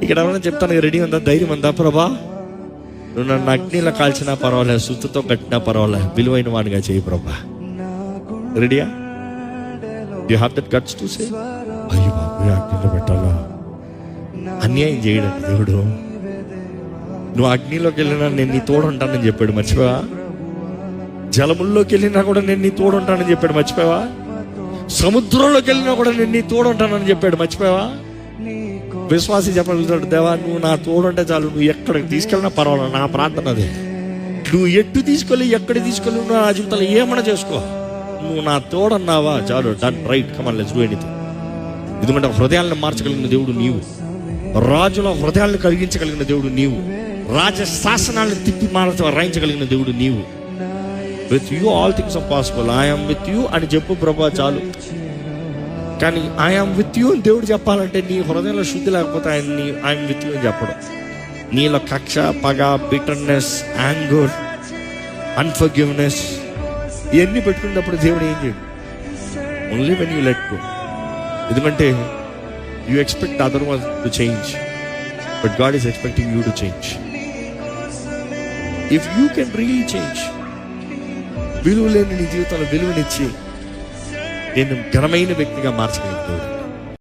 ఇక్కడ ఎవరైనా చెప్తాను రెడీ ఉందా, ధైర్యం ఉందా? ప్రభా నువ్వు నన్ను అగ్నిలో కాల్చినా పర్వాలేదు, సుత్తుతో కట్టినా పర్వాలేదు, విలువైన వాడిగా చేయి ప్రభా. రెడీయా? You have that guts to say, అయ్యో బాబు అగ్నిలో పెట్టాలా? అన్యాయం చేయడానికి దేవుడు, నువ్వు అగ్నిలోకి వెళ్ళినా నేను నీ తోడు ఉంటానని చెప్పాడు, మర్చిపోవా? జలముల్లోకి వెళ్ళినా కూడా నేను నీ తోడు ఉంటానని చెప్పాడు, మర్చిపోవా? సముద్రంలోకి వెళ్ళినా కూడా నేను నీ తోడు ఉంటానని చెప్పాడు, మర్చిపోవా? విశ్వాసి చెప్పగలుగుతాడు, దేవా నువ్వు నా తోడు అంటే చాలు, నువ్వు ఎక్కడికి తీసుకెళ్ళినా పర్వాలేదు. నా ప్రార్థన అదే, నువ్వు ఎట్టు తీసుకెళ్ళి ఎక్కడికి తీసుకెళ్ళి నువ్వు నా జీవితంలో ఏమన్నా చేసుకో, నువ్వు నా తోడు అన్నావా చాలు, done right, come on let's do anything. ఎందుకంటే హృదయాలను మార్చగలిగిన దేవుడు నీవు, రాజుల హృదయాలను కలిగించగలిగిన దేవుడు నీవు, రాజ శాసనాలను తిప్పి రాయించగలిగిన దేవుడు నీవు. With you all things are possible, I'm with you అని చెప్పు ప్రభా చాలు. కానీ ఐఎమ్ విత్ యూ అని దేవుడు చెప్పాలంటే నీ హృదయంలో శుద్ధి లేకపోతే ఐఎమ్ విత్ యూ అని చెప్పడం. నీలో కక్ష, పగ, బిటర్నెస్, యాంగర్, అన్ఫర్గివ్నెస్ ఇవన్నీ పెట్టుకున్నప్పుడు దేవుడు ఏం చేయడు. Only when you let go. ఎందుకంటే you expect other one to change, but God is expecting you to change. If you can really change, విలువ లేని నీ జీవితంలో విలువనిచ్చి నేను ఘనమైన వ్యక్తిగా మార్చగలుగుతాను.